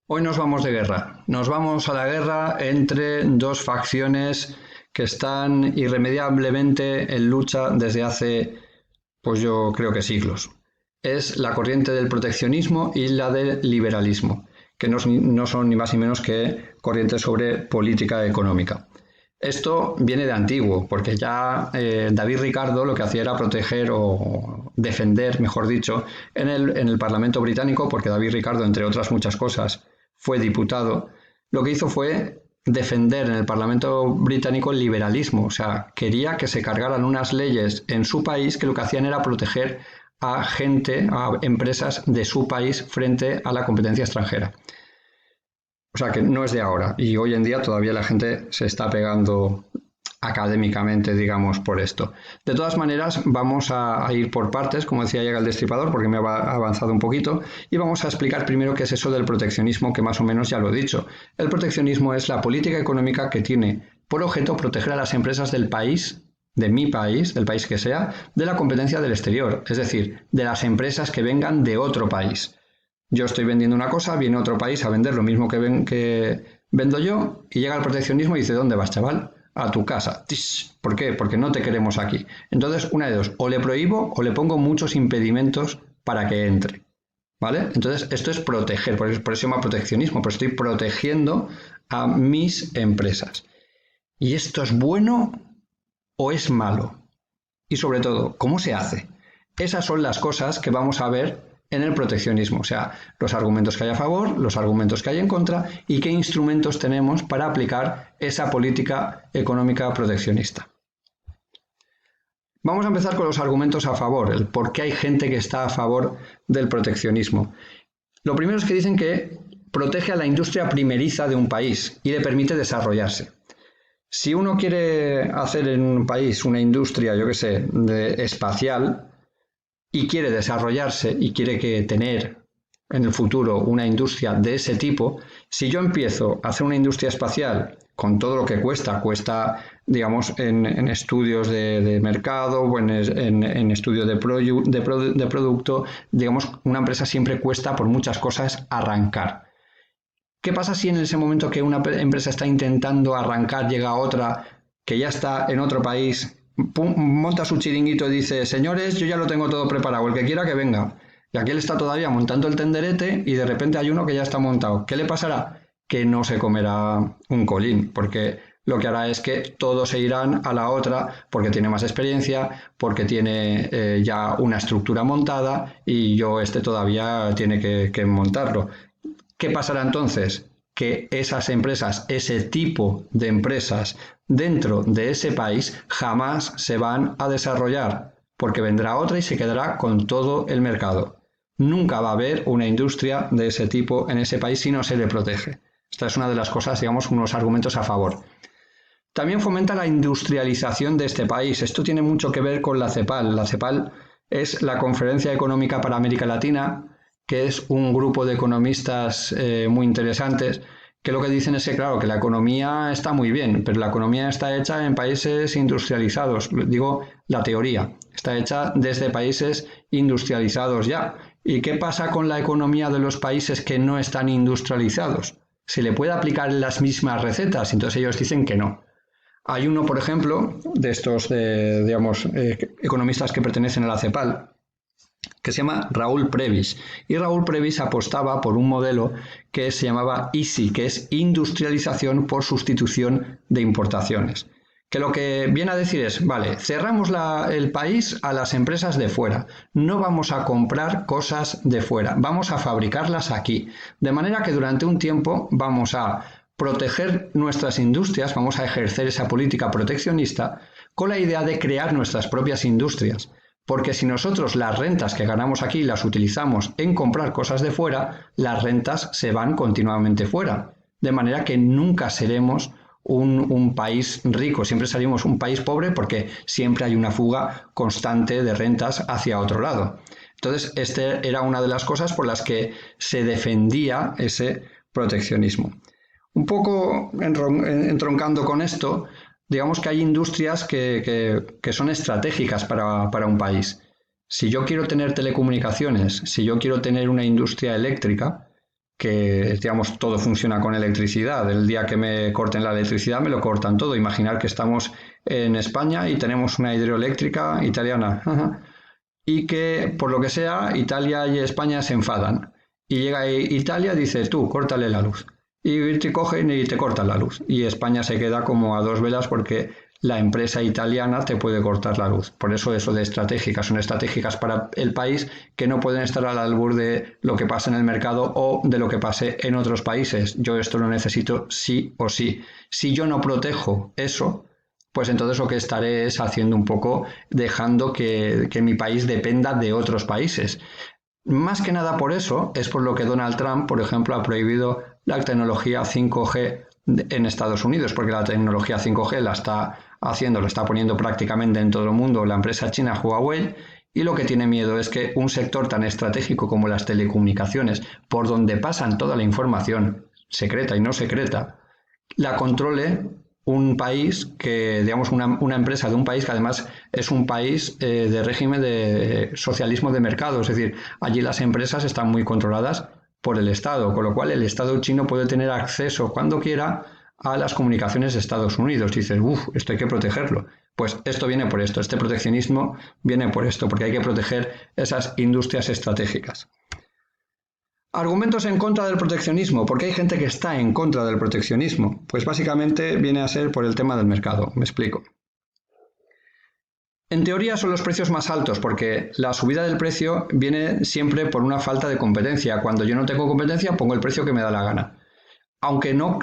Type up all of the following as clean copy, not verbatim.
Hoy nos vamos de guerra. Nos vamos a la guerra entre dos facciones que están irremediablemente en lucha desde hace, pues yo creo que siglos. Es la corriente del proteccionismo y la del liberalismo, que no son ni más ni menos que corrientes sobre política económica. Esto viene de antiguo, porque ya David Ricardo lo que hacía era proteger o defender, mejor dicho, en el Parlamento británico, porque David Ricardo, entre otras muchas cosas, fue diputado. Lo que hizo fue defender en el Parlamento británico el liberalismo, o sea, quería que se cargaran unas leyes en su país que lo que hacían era proteger a gente, a empresas de su país frente a la competencia extranjera. O sea que no es de ahora, y hoy en día todavía la gente se está pegando académicamente, digamos, por esto. De todas maneras, vamos a ir por partes, como decía Llega el Destripador, porque me ha avanzado un poquito, y vamos a explicar primero qué es eso del proteccionismo, que más o menos ya lo he dicho. El proteccionismo es la política económica que tiene por objeto proteger a las empresas del país, de mi país, del país que sea, de la competencia del exterior, es decir, de las empresas que vengan de otro país. Yo estoy vendiendo una cosa, viene otro país a vender lo mismo que vendo yo y llega el proteccionismo y dice, ¿dónde vas, chaval? A tu casa. ¿Por qué? Porque no te queremos aquí. Entonces, una de dos, o le prohíbo o le pongo muchos impedimentos para que entre. ¿Vale? Entonces, esto es proteger, por eso se llama proteccionismo, pero estoy protegiendo a mis empresas. ¿Y esto es bueno o es malo? Y sobre todo, ¿cómo se hace? Esas son las cosas que vamos a ver en el proteccionismo, o sea, los argumentos que hay a favor, los argumentos que hay en contra y qué instrumentos tenemos para aplicar esa política económica proteccionista. Vamos a empezar con los argumentos a favor, el por qué hay gente que está a favor del proteccionismo. Lo primero es que dicen que protege a la industria primeriza de un país y le permite desarrollarse. Si uno quiere hacer en un país una industria, yo qué sé, espacial, y quiere desarrollarse y quiere tener en el futuro una industria de ese tipo, si yo empiezo a hacer una industria espacial con todo lo que cuesta, digamos, en estudios de mercado o en estudios de producto, digamos, una empresa siempre cuesta por muchas cosas arrancar. ¿Qué pasa si en ese momento que una empresa está intentando arrancar llega otra que ya está en otro país, monta su chiringuito y dice, señores, yo ya lo tengo todo preparado, el que quiera que venga? Y aquel está todavía montando el tenderete y de repente hay uno que ya está montado. ¿Qué le pasará? Que no se comerá un colín, porque lo que hará es que todos se irán a la otra porque tiene más experiencia, porque tiene ya una estructura montada y todavía tiene que montarlo. ¿Qué pasará entonces? Que esas empresas, ese tipo de empresas dentro de ese país jamás se van a desarrollar, porque vendrá otra y se quedará con todo el mercado. Nunca va a haber una industria de ese tipo en ese país si no se le protege. Esta es una de las cosas, digamos, unos argumentos a favor. También fomenta la industrialización de este país. Esto tiene mucho que ver con la CEPAL. La CEPAL es la Conferencia Económica para América Latina, que es un grupo de economistas muy interesantes, que lo que dicen es que, claro, que la economía está muy bien, pero la economía está hecha en países industrializados. Digo, la teoría está hecha desde países industrializados ya. ¿Y qué pasa con la economía de los países que no están industrializados? ¿Se le puede aplicar las mismas recetas? Entonces ellos dicen que no. Hay uno, por ejemplo, de estos, economistas que pertenecen a la CEPAL, que se llama Raúl Previs. Y Raúl Previs apostaba por un modelo que se llamaba ISI, que es industrialización por sustitución de importaciones. Que lo que viene a decir es, vale, cerramos el país a las empresas de fuera, no vamos a comprar cosas de fuera, vamos a fabricarlas aquí, de manera que durante un tiempo vamos a proteger nuestras industrias, vamos a ejercer esa política proteccionista con la idea de crear nuestras propias industrias. Porque si nosotros las rentas que ganamos aquí las utilizamos en comprar cosas de fuera, las rentas se van continuamente fuera. De manera que nunca seremos un país rico, siempre seremos un país pobre porque siempre hay una fuga constante de rentas hacia otro lado. Entonces, esta era una de las cosas por las que se defendía ese proteccionismo. Un poco entroncando con esto, digamos que hay industrias que son estratégicas para un país. Si yo quiero tener telecomunicaciones, si yo quiero tener una industria eléctrica, que digamos todo funciona con electricidad, el día que me corten la electricidad me lo cortan todo. Imaginar que estamos en España y tenemos una hidroeléctrica italiana y que por lo que sea Italia y España se enfadan y llega Italia y dice tú, córtale la luz y te cogen y te cortan la luz y España se queda como a dos velas porque la empresa italiana te puede cortar la luz. Por eso de estratégicas, son estratégicas para el país que no pueden estar al albur de lo que pasa en el mercado o de lo que pase en otros países. Yo esto lo necesito sí o sí. Si yo no protejo eso, pues entonces lo que estaré es haciendo un poco, dejando que mi país dependa de otros países. Más que nada por eso es por lo que Donald Trump, por ejemplo, ha prohibido la tecnología 5G en Estados Unidos, porque la tecnología 5G la está poniendo prácticamente en todo el mundo la empresa china Huawei, y lo que tiene miedo es que un sector tan estratégico como las telecomunicaciones, por donde pasan toda la información secreta y no secreta, la controle un país que, digamos, una empresa de un país que además es un país de régimen de socialismo de mercado, es decir, allí las empresas están muy controladas por el Estado, con lo cual el Estado chino puede tener acceso cuando quiera a las comunicaciones de Estados Unidos. Y dices, esto hay que protegerlo. Pues esto viene por esto, este proteccionismo viene por esto, porque hay que proteger esas industrias estratégicas. Argumentos en contra del proteccionismo. ¿Por qué hay gente que está en contra del proteccionismo? Pues básicamente viene a ser por el tema del mercado. Me explico. En teoría son los precios más altos porque la subida del precio viene siempre por una falta de competencia. Cuando yo no tengo competencia pongo el precio que me da la gana. Aunque no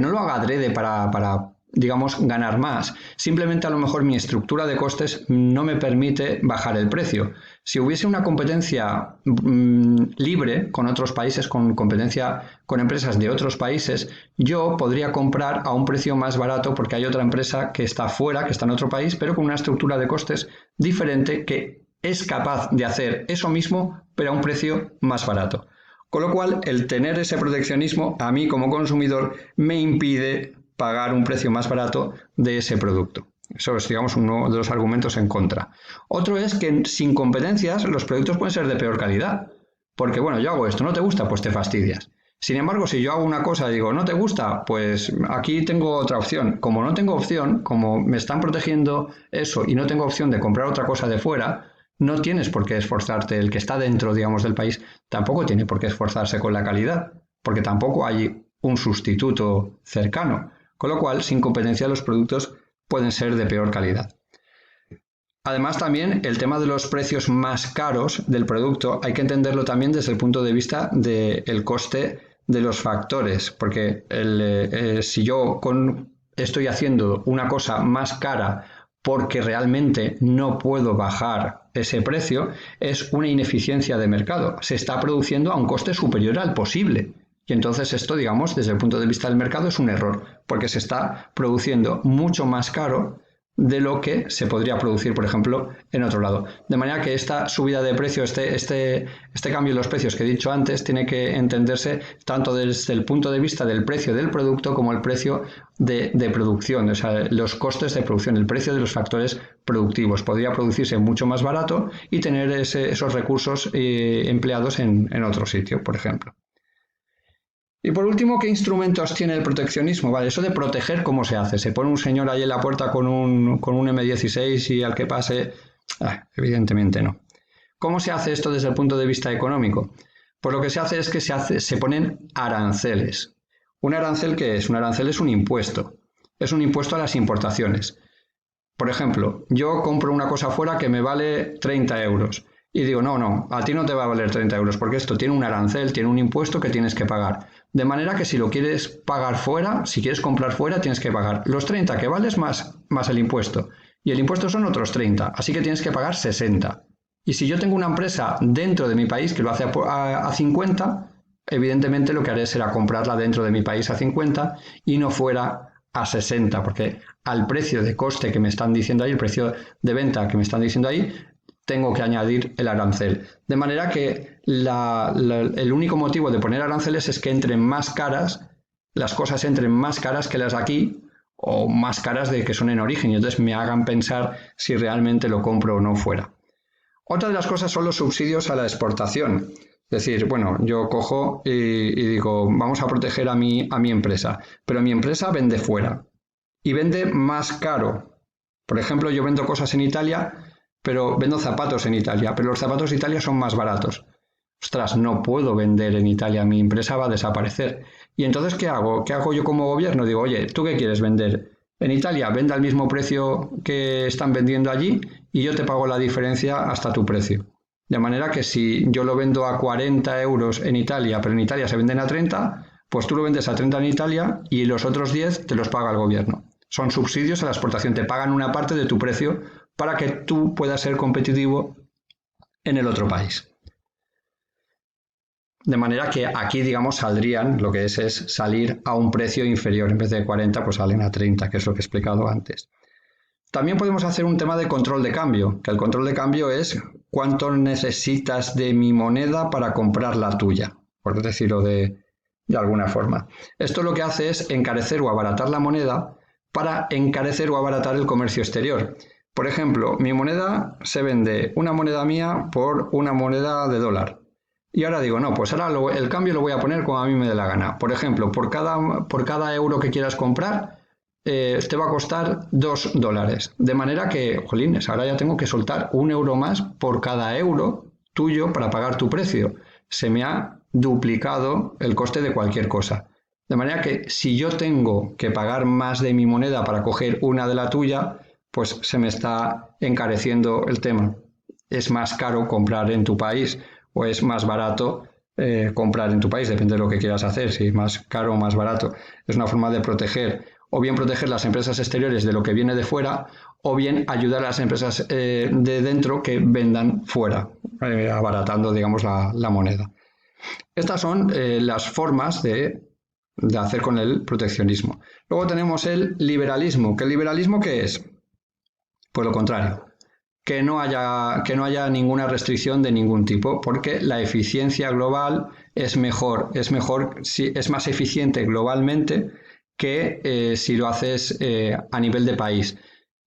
lo haga adrede para digamos, ganar más. Simplemente a lo mejor mi estructura de costes no me permite bajar el precio. Si hubiese una competencia libre con otros países, con competencia con empresas de otros países, yo podría comprar a un precio más barato porque hay otra empresa que está fuera, que está en otro país, pero con una estructura de costes diferente que es capaz de hacer eso mismo, pero a un precio más barato. Con lo cual, el tener ese proteccionismo a mí como consumidor me impide pagar un precio más barato de ese producto. Eso es, digamos, uno de los argumentos en contra. Otro es que sin competencias los productos pueden ser de peor calidad. Porque, bueno, yo hago esto, ¿no te gusta? Pues te fastidias. Sin embargo, si yo hago una cosa y digo, ¿no te gusta? Pues aquí tengo otra opción. Como no tengo opción, como me están protegiendo eso y no tengo opción de comprar otra cosa de fuera, no tienes por qué esforzarte. El que está dentro, digamos, del país tampoco tiene por qué esforzarse con la calidad, porque tampoco hay un sustituto cercano. Con lo cual, sin competencia, los productos pueden ser de peor calidad. Además, también el tema de los precios más caros del producto hay que entenderlo también desde el punto de vista del coste de los factores, porque si yo estoy haciendo una cosa más cara porque realmente no puedo bajar ese precio, es una ineficiencia de mercado. Se está produciendo a un coste superior al posible. Y entonces esto, digamos, desde el punto de vista del mercado es un error, porque se está produciendo mucho más caro de lo que se podría producir, por ejemplo, en otro lado. De manera que esta subida de precio, este cambio en los precios que he dicho antes, tiene que entenderse tanto desde el punto de vista del precio del producto como el precio de producción, o sea, los costes de producción, el precio de los factores productivos. Podría producirse mucho más barato y tener esos recursos empleados en otro sitio, por ejemplo. Y por último, ¿qué instrumentos tiene el proteccionismo? Vale, eso de proteger, ¿cómo se hace? ¿Se pone un señor ahí en la puerta con un M16 y al que pase? Evidentemente no. ¿Cómo se hace esto desde el punto de vista económico? Pues lo que se hace es que se ponen aranceles. ¿Un arancel qué es? Un arancel es un impuesto. Es un impuesto a las importaciones. Por ejemplo, yo compro una cosa fuera que me vale 30 euros. Y digo, no, a ti no te va a valer 30 euros porque esto tiene un arancel, tiene un impuesto que tienes que pagar. De manera que si lo quieres pagar fuera, si quieres comprar fuera, tienes que pagar los 30 que vales más el impuesto. Y el impuesto son otros 30, así que tienes que pagar 60. Y si yo tengo una empresa dentro de mi país que lo hace a 50, evidentemente lo que haré será comprarla dentro de mi país a 50 y no fuera a 60, porque al precio de coste que me están diciendo ahí, el precio de venta que me están diciendo ahí, tengo que añadir el arancel. De manera que el único motivo de poner aranceles es que entren más caras, las cosas entren más caras que las de aquí o más caras de que son en origen y entonces me hagan pensar si realmente lo compro o no fuera. Otra de las cosas son los subsidios a la exportación. Es decir, bueno, yo cojo y digo, vamos a proteger a mi empresa, pero mi empresa vende fuera y vende más caro. Por ejemplo, yo vendo cosas en Italia, pero vendo zapatos en Italia, pero los zapatos de Italia son más baratos. Ostras, no puedo vender en Italia, mi empresa va a desaparecer. Y entonces, ¿qué hago? ¿Qué hago yo como gobierno? Digo, oye, ¿tú qué quieres vender? En Italia, vende al mismo precio que están vendiendo allí y yo te pago la diferencia hasta tu precio. De manera que si yo lo vendo a 40 euros en Italia, pero en Italia se venden a 30, pues tú lo vendes a 30 en Italia y los otros 10 te los paga el gobierno. Son subsidios a la exportación, te pagan una parte de tu precio para que tú puedas ser competitivo en el otro país. De manera que aquí, digamos, saldrían, lo que es salir a un precio inferior. En vez de 40, pues salen a 30, que es lo que he explicado antes. También podemos hacer un tema de control de cambio, que el control de cambio es cuánto necesitas de mi moneda para comprar la tuya, por decirlo de alguna forma. Esto lo que hace es encarecer o abaratar la moneda para encarecer o abaratar el comercio exterior. Por ejemplo, mi moneda se vende, una moneda mía por una moneda de dólar. Y ahora digo, no, pues ahora el cambio lo voy a poner como a mí me dé la gana. Por ejemplo, por cada euro que quieras comprar, te va a costar $2. De manera que, jolines, ahora ya tengo que soltar €1 más por cada euro tuyo para pagar tu precio. Se me ha duplicado el coste de cualquier cosa. De manera que si yo tengo que pagar más de mi moneda para coger una de la tuya, pues se me está encareciendo el tema. Es más caro comprar en tu país o es más barato comprar en tu país, depende de lo que quieras hacer, si es más caro o más barato. Es una forma de proteger, o bien proteger las empresas exteriores de lo que viene de fuera, o bien ayudar a las empresas de dentro que vendan fuera, abaratando, digamos, la moneda. Estas son las formas de hacer con el proteccionismo. Luego tenemos el liberalismo. ¿Que el liberalismo qué es? Pues lo contrario. Que no haya ninguna restricción de ningún tipo, porque la eficiencia global es más eficiente globalmente que si lo haces a nivel de país.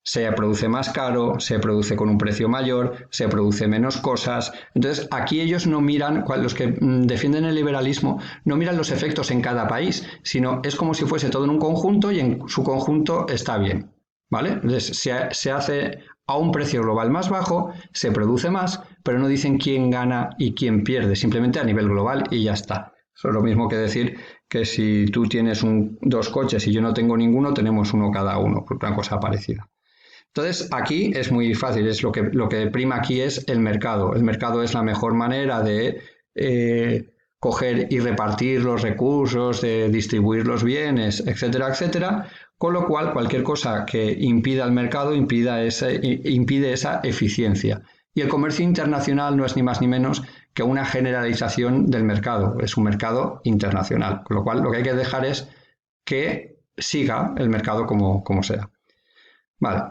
Se produce más caro, se produce con un precio mayor, se produce menos cosas. Entonces, aquí ellos no miran, los que defienden el liberalismo, no miran los efectos en cada país, sino es como si fuese todo en un conjunto y en su conjunto está bien, ¿vale? Entonces, se hace a un precio global más bajo, se produce más, pero no dicen quién gana y quién pierde, simplemente a nivel global y ya está. Eso es lo mismo que decir que si tú tienes dos coches y yo no tengo ninguno, tenemos uno cada uno, por una cosa parecida. Entonces, aquí es muy fácil, lo que prima aquí es el mercado. El mercado es la mejor manera de coger y repartir los recursos, de distribuir los bienes, etcétera, etcétera, con lo cual cualquier cosa que impida el mercado impide esa eficiencia. Y el comercio internacional no es ni más ni menos que una generalización del mercado, es un mercado internacional, con lo cual lo que hay que dejar es que siga el mercado como sea. Vale.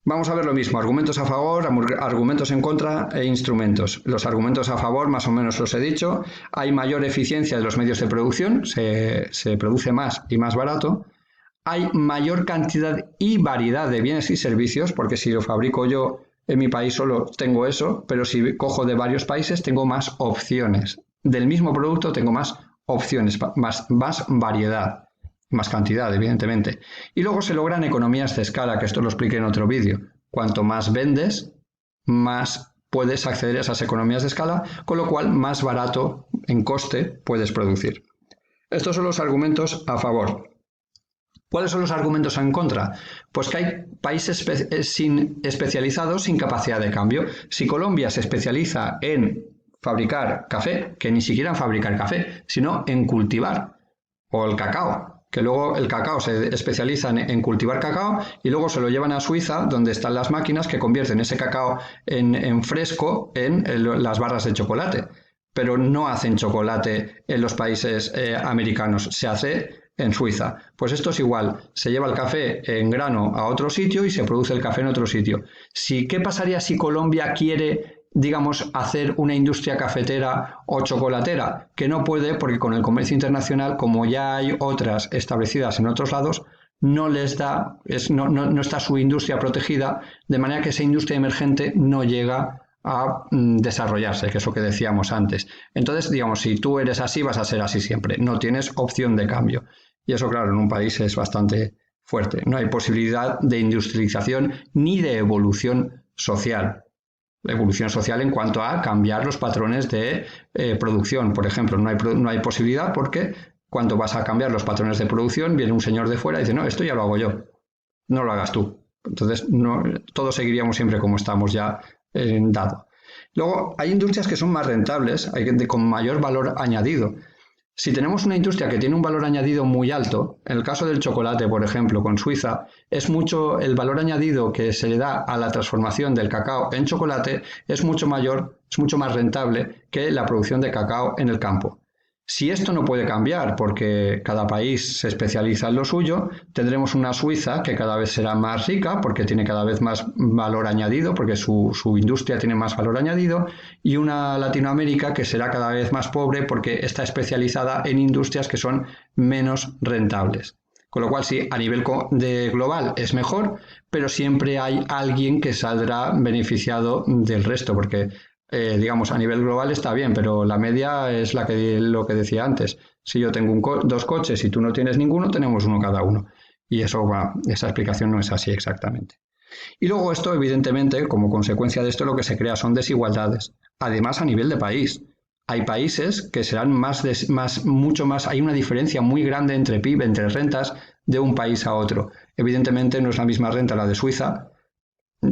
Vamos a ver lo mismo, argumentos a favor, argumentos en contra e instrumentos. Los argumentos a favor, más o menos los he dicho, hay mayor eficiencia de los medios de producción, se produce más y más barato, hay mayor cantidad y variedad de bienes y servicios, porque si lo fabrico yo en mi país solo tengo eso, pero si cojo de varios países tengo más opciones. Del mismo producto tengo más opciones, más variedad. Más cantidad, evidentemente. Y luego se logran economías de escala, que esto lo expliqué en otro vídeo. Cuanto más vendes, más puedes acceder a esas economías de escala, con lo cual más barato en coste puedes producir. Estos son los argumentos a favor. ¿Cuáles son los argumentos en contra? Pues que hay países especializados sin capacidad de cambio. Si Colombia se especializa en fabricar café, que ni siquiera en fabricar café, sino en cultivar, o el cacao, que luego el cacao se especializan en cultivar cacao y luego se lo llevan a Suiza, donde están las máquinas que convierten ese cacao en fresco en las barras de chocolate. Pero no hacen chocolate en los países americanos, se hace en Suiza. Pues esto es igual, se lleva el café en grano a otro sitio y se produce el café en otro sitio. ¿Qué pasaría si Colombia quiere, digamos, hacer una industria cafetera o chocolatera? Que no puede, porque con el comercio internacional, como ya hay otras establecidas en otros lados, no les da, no está su industria protegida, de manera que esa industria emergente no llega desarrollarse, que es lo que decíamos antes. Entonces, digamos, si tú eres así, vas a ser así siempre. No tienes opción de cambio. Y eso, claro, en un país es bastante fuerte. No hay posibilidad de industrialización ni de evolución social. La evolución social en cuanto a cambiar los patrones de producción, por ejemplo. No hay posibilidad porque cuando vas a cambiar los patrones de producción, viene un señor de fuera y dice, no, esto ya lo hago yo, no lo hagas tú. Entonces, todos seguiríamos siempre como estamos ya dado. Luego, hay industrias que son más rentables, con mayor valor añadido. Si tenemos una industria que tiene un valor añadido muy alto, en el caso del chocolate, por ejemplo, con Suiza, es mucho el valor añadido que se le da a la transformación del cacao en chocolate es mucho mayor, es mucho más rentable que la producción de cacao en el campo. Si esto no puede cambiar porque cada país se especializa en lo suyo, tendremos una Suiza que cada vez será más rica porque tiene cada vez más valor añadido, porque su industria tiene más valor añadido, y una Latinoamérica que será cada vez más pobre porque está especializada en industrias que son menos rentables. Con lo cual, sí, a nivel global es mejor, pero siempre hay alguien que saldrá beneficiado del resto, porque digamos, a nivel global está bien, pero la media es lo que decía antes. Si yo tengo dos coches y tú no tienes ninguno, tenemos uno cada uno. Y esa explicación no es así exactamente. Y luego esto, evidentemente, como consecuencia de esto, lo que se crea son desigualdades. Además, a nivel de país. Hay países que serán mucho más, hay una diferencia muy grande entre PIB, entre rentas de un país a otro. Evidentemente no es la misma renta la de Suiza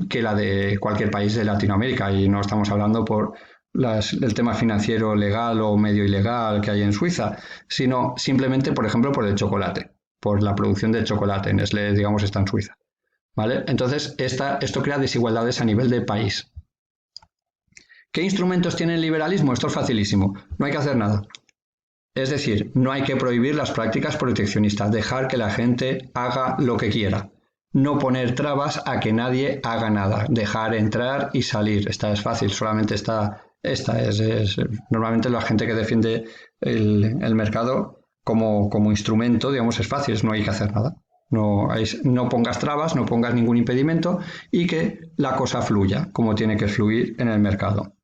que la de cualquier país de Latinoamérica, y no estamos hablando por el tema financiero legal o medio ilegal que hay en Suiza, sino simplemente, por ejemplo, por el chocolate, por la producción de chocolate. Nestlé, digamos, está en Suiza, ¿vale? Entonces, esto crea desigualdades a nivel de país. ¿Qué instrumentos tiene el liberalismo? Esto es facilísimo, no hay que hacer nada. Es decir, no hay que prohibir las prácticas proteccionistas, dejar que la gente haga lo que quiera. No poner trabas a que nadie haga nada, dejar entrar y salir. Esta es fácil, solamente esta es normalmente la gente que defiende el mercado como instrumento, digamos, es fácil, no hay que hacer nada. No pongas trabas, no pongas ningún impedimento y que la cosa fluya como tiene que fluir en el mercado.